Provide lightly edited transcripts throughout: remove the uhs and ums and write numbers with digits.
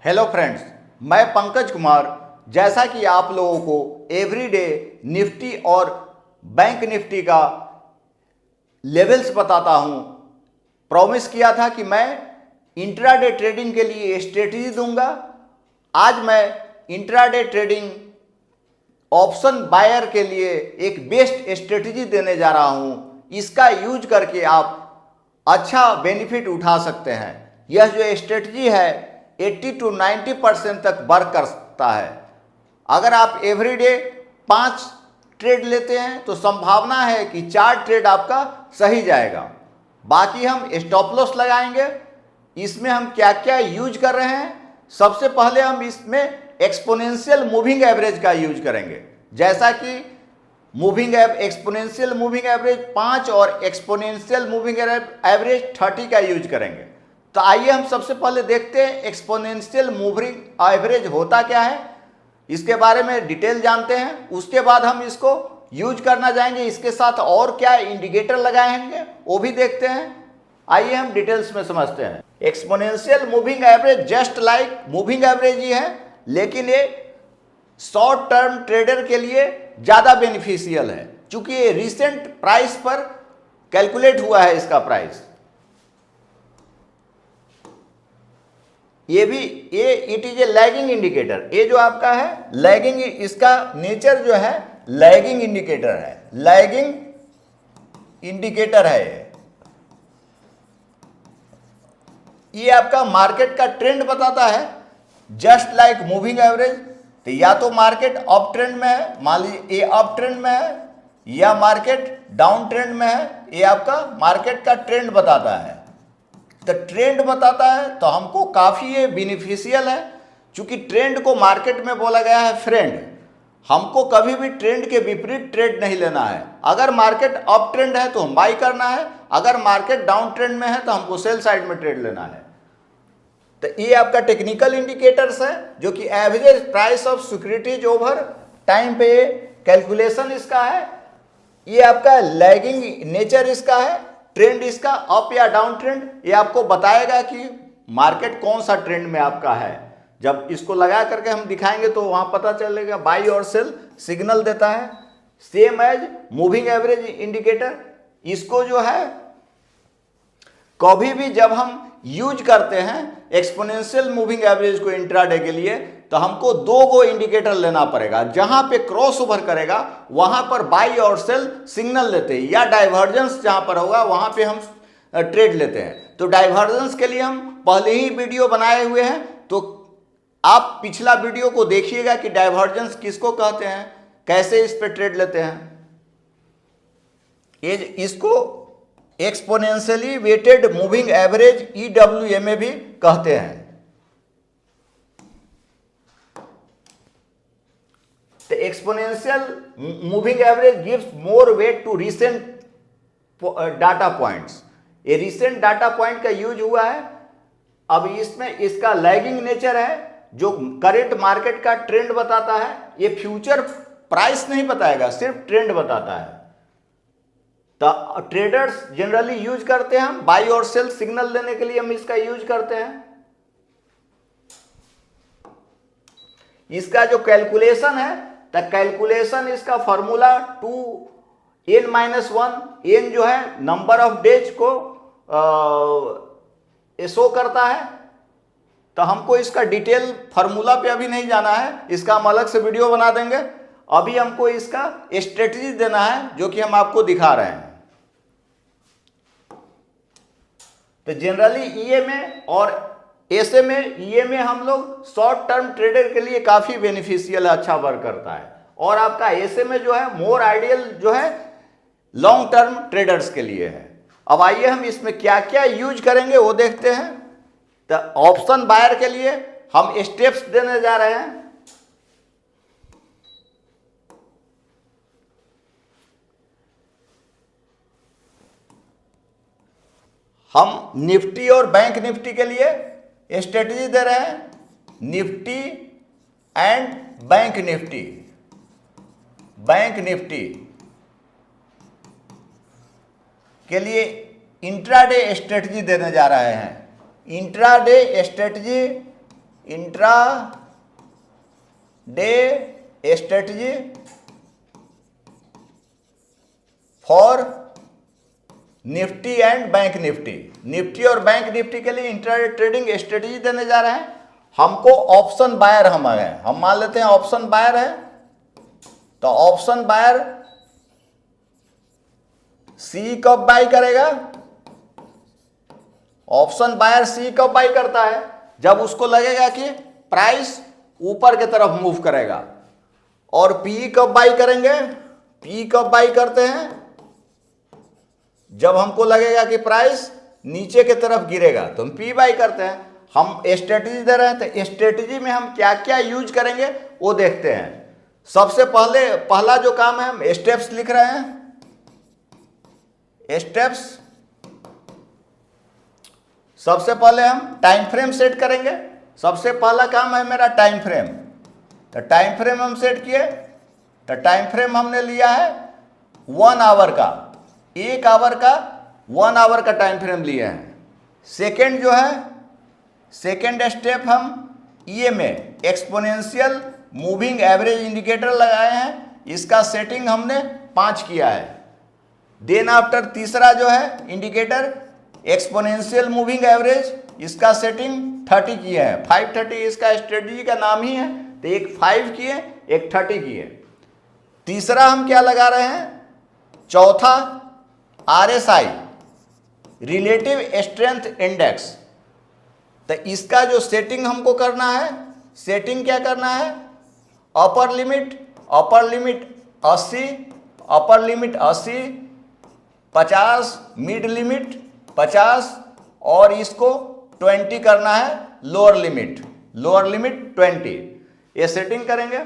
Hello friends, मैं पंकज कुमार। जैसा कि आप लोगों को एवरीडे निफ्टी और बैंक निफ्टी का लेवल्स बताता हूं, प्रॉमिस किया था कि मैं इंट्राडे ट्रेडिंग के लिए स्ट्रेटजी दूंगा। आज मैं इंट्राडे ट्रेडिंग ऑप्शन बायर के लिए एक बेस्ट स्ट्रेटजी देने जा रहा हूं। इसका यूज करके आप अच्छा बेनिफिट उठा सकते हैं। यह जो स्ट्रेटजी है 80 to 90% तक वर्क करता है। अगर आप एवरीडे 5 ट्रेड लेते हैं तो संभावना है कि 4 ट्रेड आपका सही जाएगा। बाकी हम स्टॉप लॉस लगाएंगे। इसमें हम क्या क्या यूज कर रहे हैं, सबसे पहले हम इसमें एक्सपोनेंशियल मूविंग एवरेज का यूज करेंगे। जैसा कि एक्सपोनेंशियल मूविंग एवरेज 5 और एक्सपोनेंशियल मूविंग एवरेज 30 का यूज करेंगे। तो आइए हम सबसे पहले देखते हैं एक्सपोनेंशियल मूविंग एवरेज होता क्या है, इसके बारे में डिटेल जानते हैं। उसके बाद हम इसको यूज करना जाएंगे। इसके साथ और क्या इंडिकेटर लगाएंगे वो भी देखते हैं। आइए हम डिटेल्स में समझते हैं। Exponential moving average just like moving average ही है, लेकिन ये शॉर्ट टर्म ट्रेडर के लिए ज़्यादा बेनिफिशियल है, क्योंकि ये रिसेंट प्राइस पर कैलकुलेट हुआ है। इसका प्राइस ये it is a lagging indicator. ये जो आपका है लैगिंग, इसका नेचर जो है लैगिंग इंडिकेटर है। लैगिंग इंडिकेटर है ये आपका मार्केट का ट्रेंड बताता है, जस्ट लाइक मूविंग एवरेज। तो या तो मार्केट अप ट्रेंड में है, मान लीजिए ये अप ट्रेंड में है, या मार्केट डाउन ट्रेंड में है। ये आपका मार्केट का ट्रेंड बताता है। तो ट्रेंड बताता है तो हमको काफ़ी ये बेनिफिशियल है, क्योंकि ट्रेंड को मार्केट में बोला गया है फ्रेंड। हमको कभी भी ट्रेंड के विपरीत ट्रेड नहीं लेना है। अगर मार्केट अप ट्रेंड है तो हम बाई करना है, अगर मार्केट डाउन ट्रेंड में है तो हमको सेल साइड में ट्रेड लेना है। तो ये आपका टेक्निकल इंडिकेटर्स है, जो कि average price of securities over time पे कैलकुलेशन इसका है। ये आपका लैगिंग नेचर इसका है। ट्रेंड इसका अप या डाउन ट्रेंड ये आपको बताएगा कि मार्केट कौन सा ट्रेंड में आपका है। जब इसको लगा करके हम दिखाएंगे तो वहां पता चलेगा, बाई और सेल सिग्नल देता है। Same as moving average indicator, इसको जो है कभी भी जब हम यूज करते हैं एक्सपोनेंशियल मूविंग एवरेज को इंट्राडे के लिए, तो हमको 2 इंडिकेटर लेना पड़ेगा। जहां पे क्रॉस ओवर करेगा वहां पर बाई और सेल सिग्नल लेते हैं, या डाइवर्जेंस जहां पर होगा वहां पे हम ट्रेड लेते हैं। तो डाइवर्जेंस के लिए हम पहले ही वीडियो बनाए हुए हैं, तो आप पिछला वीडियो को देखिएगा कि डाइवर्जेंस किसको कहते हैं, कैसे इस पे ट्रेड लेते हैं। इसको exponentially weighted moving average EWMA भी कहते हैं। The exponential moving average gives more weight to recent data points। ये recent data point का यूज हुआ है। अब इसमें इसका लैगिंग नेचर है, जो करंट मार्केट का ट्रेंड बताता है। ये फ्यूचर प्राइस नहीं बताएगा, सिर्फ ट्रेंड बताता है। तो ट्रेडर्स जनरली यूज करते हैं, हम बाई और सेल सिग्नल लेने के लिए हम इसका यूज करते हैं। इसका जो कैलकुलेशन है, तो कैलकुलेशन इसका फॉर्मूला 2n-1, n जो है नंबर ऑफ डेज को शो करता है। तो हमको इसका डिटेल फार्मूला पे अभी नहीं जाना है, इसका हम अलग से वीडियो बना देंगे। अभी हमको इसका स्ट्रेटजी देना है, जो कि हम आपको दिखा रहे हैं। तो जनरली EMA और SMA, EMA हम लोग शॉर्ट टर्म ट्रेडर के लिए काफी बेनिफिशियल है, अच्छा वर्क करता है। और आपका SMA जो है मोर आइडियल जो है लॉन्ग टर्म ट्रेडर्स के लिए है। अब आइए हम इसमें क्या क्या यूज करेंगे वो देखते हैं। तो ऑप्शन बायर के लिए हम स्टेप्स देने जा रहे हैं। हम निफ्टी और बैंक निफ्टी के लिए स्ट्रेटजी दे रहे हैं। Nifty and bank Nifty. Bank Nifty के लिए इंट्राडे स्ट्रेटजी देने जा रहे हैं। Intraday strategy intra day strategy for Nifty and bank Nifty. Nifty और बैंक निफ्टी के लिए इंट्राडे ट्रेडिंग स्ट्रेटजी देने जा रहे हैं। हमको ऑप्शन बायर हम आ गए, हम मान लेते हैं ऑप्शन बायर है, तो ऑप्शन बायर सी कब बाई करेगा? ऑप्शन बायर सी कब बाई करता है? जब उसको लगेगा कि प्राइस ऊपर की तरफ मूव करेगा। और पी कब बाई करेंगे? पी कब बाई करते हैं? जब हमको लगेगा कि प्राइस नीचे की तरफ गिरेगा तो हम पी बाई करते हैं। हम स्ट्रेटजी दे रहे हैं, तो स्ट्रेटजी में हम क्या क्या यूज करेंगे वो देखते हैं। सबसे पहला जो काम है, हम स्टेप्स लिख रहे हैं। स्टेप्स, सबसे पहले हम टाइम फ्रेम सेट करेंगे। सबसे पहला काम है मेरा टाइम फ्रेम, तो टाइम फ्रेम हम सेट किए। तो टाइम फ्रेम हमने लिया है 1 आवर का, 1 आवर का, 1 आवर का टाइम फ्रेम लिए हैं। सेकेंड जो है, सेकेंड स्टेप हम EMA exponential moving average indicator लगाए हैं, इसका सेटिंग हमने 5 किया है। देन आफ्टर तीसरा जो है इंडिकेटर एक्सपोनेंशियल मूविंग एवरेज, इसका सेटिंग 30 किए हैं। 530 इसका स्ट्रेटजी का नाम ही है, तो एक 5 किए, एक 30 किए। तीसरा हम क्या लगा रहे हैं? चौथा RSI रिलेटिव स्ट्रेंथ इंडेक्स। तो इसका जो सेटिंग हमको करना है, सेटिंग क्या करना है? अपर लिमिट 80, अपर लिमिट 80, 50 मिड लिमिट 50 और इसको 20 करना है लोअर लिमिट 20। ये सेटिंग करेंगे।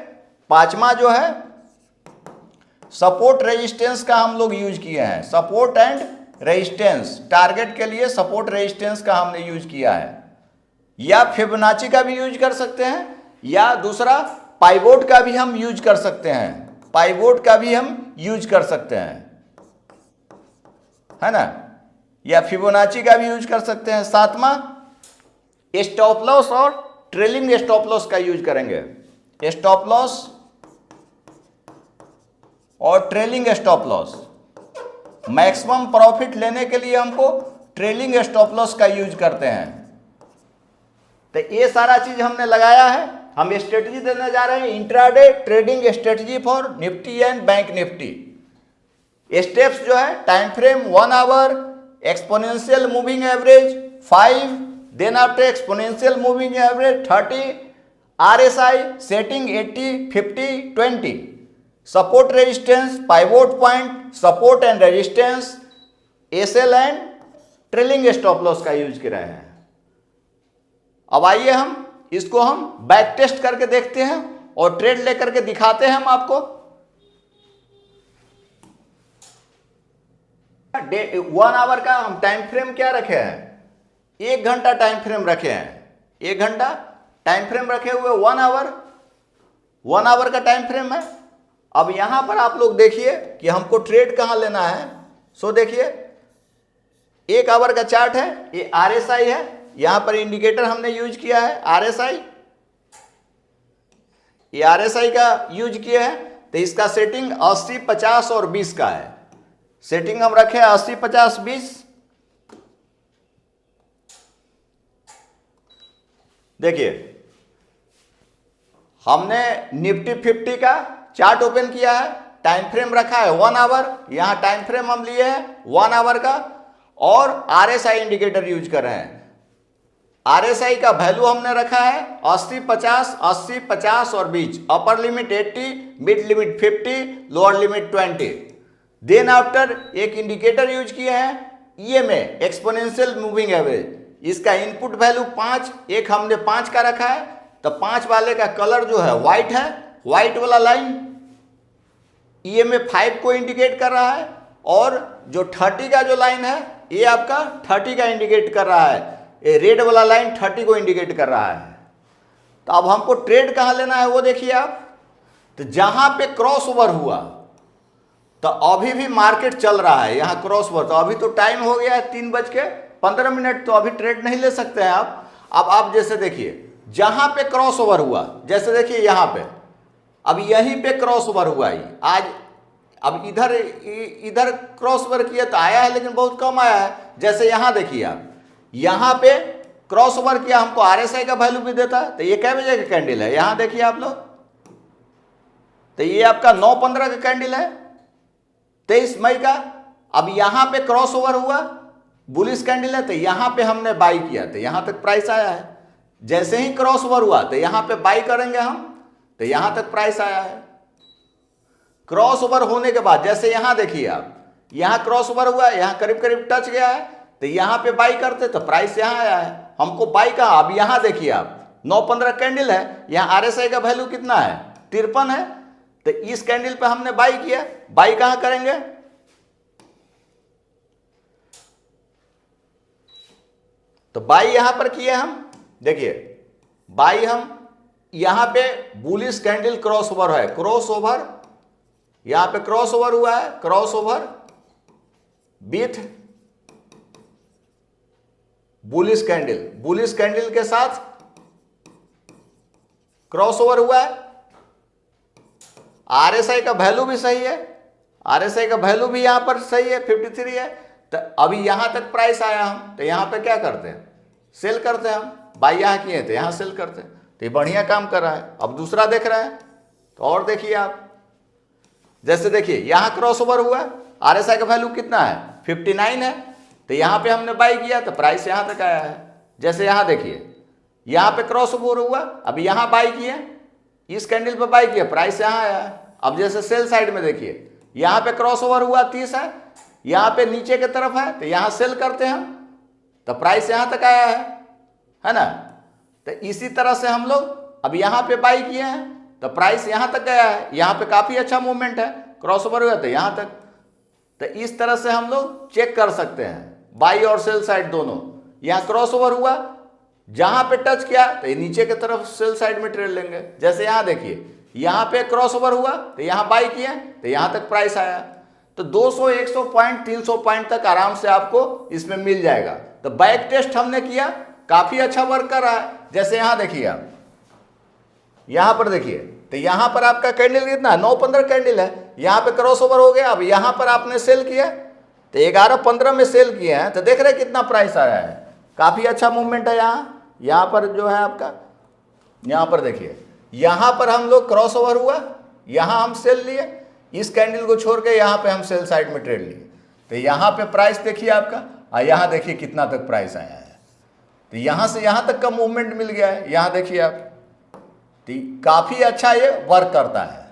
पांचवा जो है सपोर्ट रेजिस्टेंस का हम लोग यूज किए हैं। सपोर्ट एंड रेजिस्टेंस, टारगेट के लिए सपोर्ट रेजिस्टेंस का हमने यूज किया है, या फिबोनाची का भी यूज कर सकते हैं, या दूसरा पाइवोट का भी हम यूज कर सकते हैं। पाइवोट का भी हम यूज कर सकते हैं, है ना, या फिबोनाची का भी यूज कर सकते हैं। सातवां स्टॉप लॉस और ट्रेलिंग स्टॉप लॉस का यूज करेंगे। स्टॉप लॉस और trailing stop loss, maximum profit लेने के लिए हमको ट्रेलिंग स्टॉप लॉस का यूज करते हैं। तो ये सारा चीज हमने लगाया है। हम स्ट्रेटजी देने जा रहे हैं intraday trading strategy for Nifty and bank Nifty. Steps जो है, time frame 1 hour, exponential moving average 5, then after exponential moving average 30, RSI setting 80, 50, 20, support resistance, pivot point, support and resistance, SL and trailing stop loss का use कर रहे हैं। अब आइए हम इसको हम बैक टेस्ट करके देखते हैं और ट्रेड लेकर के दिखाते हैं हम आपको। 1 आवर का हम टाइम फ्रेम क्या रखे हैं? 1 घंटा टाइम फ्रेम रखे हैं। 1 घंटा टाइम फ्रेम रखे हुए 1 आवर का टाइम फ्रेम है। अब यहां पर आप लोग देखिए कि हमको ट्रेड कहां लेना है। सो देखिए 1 आवर का चार्ट है, ये RSI है, यहां पर इंडिकेटर हमने यूज किया है RSI, ये RSI का यूज किया है। तो इसका सेटिंग 80, 50 और 20 का है। सेटिंग हम रखे 80, 50, 20। देखिए हमने निफ्टी 50 का चार्ट ओपन किया है, टाइम फ्रेम रखा है 1 आवर, यहां टाइम फ्रेम हम लिए हैं 1 आवर का, और RSI इंडिकेटर यूज कर रहे हैं। RSI का वैल्यू हमने रखा है 80, 50, 80, 50 और 20, upper limit 80, mid limit 50, lower limit 20। Then after एक इंडिकेटर यूज किए हैं EMA एक्सपोनेंशियल मूविंग एवरेज, इसका इनपुट वैल्यू 5, एक हमने 5 का रखा है। तो 5 वाले का कलर जो है व्हाइट है, व्हाइट वाला लाइन EMA 5 को इंडिकेट कर रहा है, और जो 30 का जो लाइन है ये आपका 30 का इंडिकेट कर रहा है, ये रेड वाला लाइन 30 को इंडिकेट कर रहा है। तो अब हमको ट्रेड कहां लेना है वो देखिए आप। तो जहां पे क्रॉस ओवर हुआ, तो अभी भी मार्केट चल रहा है, यहां क्रॉस ओवर, तो अभी तो टाइम हो गया है 3:15, तो अभी ट्रेड नहीं ले सकते हैं आप। अब आप जैसे देखिए जहां पे क्रॉस ओवर हुआ, जैसे देखिए यहां पे, अब यहीं पे क्रॉस ओवर हुआ ही आज, अब इधर इधर क्रॉस ओवर किया तो आया है, लेकिन बहुत कम आया है। जैसे यहां देखिए आप, यहां पे क्रॉस ओवर किया, हमको आरएसआई का वैल्यू भी देता है। तो ये क्या बजे का कैंडल है, यहां देखिए आप लोग, तो ये आपका 9/15 का कैंडल है, 23 मई का। अब यहां पे क्रॉस ओवर हुआ, बुलिश कैंडल है, तो यहां पे हमने बाई किया, तो यहां तक प्राइस आया है। जैसे ही क्रॉस ओवर हुआ तो यहां पे बाई करेंगे हम, तो यहां तक प्राइस आया है। क्रॉस ओवर होने के बाद जैसे यहां देखिए आप, यहां क्रॉस ओवर हुआ, यहां करीब करीब टच गया है, तो यहां पे बाई करते तो प्राइस यहां आया है। हमको बाई कहा, अब यहां देखिए आप 9/15 कैंडल है, यहां आरएसआई का वैल्यू कितना है, 53 है, तो इस कैंडल पे हमने बाई किया। बाई कहां करेंगे, तो बाई यहां पर किए हम, देखिए बाई हम यहां पे बुलिश कैंडल क्रॉस ओवर है, क्रॉस ओवर, यहां पे क्रॉस ओवर हुआ है, cross over with bullish candle, bullish candle के साथ क्रॉस ओवर हुआ है। आरएसआई का वैल्यू भी सही है, आरएसआई का वैल्यू भी यहां पर सही है, 53 है। तो अभी यहां तक प्राइस आया, हम तो यहां पे क्या करते हैं, सेल करते हैं। हम बाई यहां किए तो यहां सेल करते हैं, तो ये बढ़िया काम कर रहा है। अब दूसरा देख रहे हैं, तो और देखिए आप, जैसे देखिए यहां क्रॉस ओवर हुआ, आरएसआई का वैल्यू कितना है, 59 है, तो यहां पे हमने बाई किया तो प्राइस यहां तक आया है। जैसे यहां देखिए, यहां पे क्रॉस ओवर हुआ, अब यहां बाई किए, इस कैंडल पे बाई किया, प्राइस यहां आया है। अब जैसे सेल साइड में देखिए, यहां पे क्रॉस ओवर हुआ 30 है, यहां पे नीचे की तरफ है, तो यहां सेल करते हैं हम, तो प्राइस यहां तक आया है ना। तो इसी तरह से हम लोग अब यहां पे बाई किए हैं, तो प्राइस यहां तक गया है, यहां पे काफी अच्छा मूवमेंट है, क्रॉस ओवर हुआ तो यहां तक। तो इस तरह से हम लोग चेक कर सकते हैं, बाई और सेल साइड दोनों। यहां क्रॉस ओवर हुआ, जहां पे टच किया तो ये नीचे की तरफ सेल साइड में ट्रेड लेंगे। जैसे यहां देखिए, यहां पे क्रॉस ओवर हुआ तो यहां बाई किया, तो यहां तक प्राइस आया। तो 200, 100 पॉइंट, 300 पॉइंट तक आराम से आपको इसमें मिल जाएगा। तो बैक टेस्ट हमने किया, काफी अच्छा वर्क कर रहा है। जैसे यहां देखिए आप, यहां पर देखिए, तो यहां पर आपका कैंडल कितना है, 9/15 कैंडल है, यहां पे क्रॉस ओवर हो गया। अब यहां पर आपने सेल किया, तो 11/15 में सेल किए हैं, तो देख रहे कितना प्राइस आया है, काफी अच्छा मूवमेंट है। यहां पर जो है आपका, यहां पर देखिए, यहां पर हम लोग क्रॉस ओवर हुआ, यहां हम सेल लिए, इस कैंडल को छोड़ के यहां पे हम सेल साइड में ट्रेड लिए, तो यहां पे प्राइस देखिए आपका, और यहां देखिए कितना तक प्राइस आया है। तो यहां से यहां तक का मूवमेंट मिल गया है, यहां देखिए आप, तो काफी अच्छा ये वर्क करता है।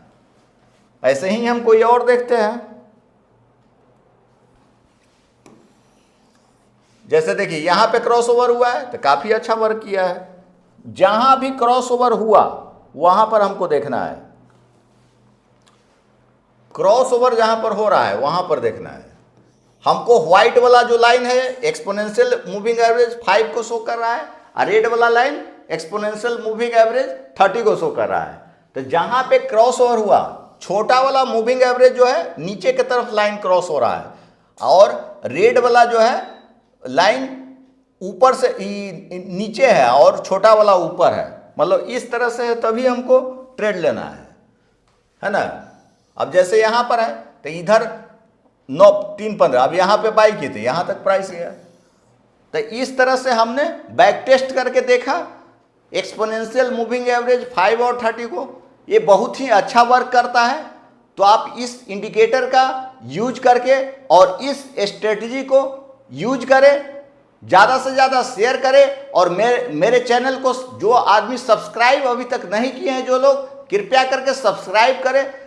ऐसे ही हम कोई और देखते हैं, जैसे देखिए यहां पे क्रॉस ओवर हुआ है, तो काफी अच्छा वर्क किया है। जहां भी क्रॉस ओवर हुआ वहां पर हमको देखना है, क्रॉस ओवर जहां पर हो रहा है वहां पर देखना है हमको। व्हाइट वाला जो लाइन है एक्सपोनेंशियल मूविंग एवरेज 5 को शो कर रहा है, और रेड वाला लाइन एक्सपोनेंशियल मूविंग एवरेज 30 को शो कर रहा है। तो जहां पे क्रॉस ओवर हुआ, छोटा वाला मूविंग एवरेज जो है नीचे की तरफ लाइन क्रॉस हो रहा है, और रेड वाला जो है लाइन ऊपर से नीचे है और छोटा वाला ऊपर है, मतलब इस तरह से है, तभी हमको ट्रेड लेना है ना। अब जैसे यहां पर है, तो इधर 9/3/15, अब यहां पे बाई की थी, यहां तक प्राइस गया। तो इस तरह से हमने बैक टेस्ट करके देखा एक्सपोनेंशियल मूविंग एवरेज 5 और 30 को, ये बहुत ही अच्छा वर्क करता है। तो आप इस इंडिकेटर का यूज करके और इस स्ट्रेटजी को यूज करें, ज़्यादा से ज़्यादा शेयर करें, और मेरे चैनल को जो आदमी सब्सक्राइब अभी तक नहीं किए हैं जो लोग, कृपया करके सब्सक्राइब करें,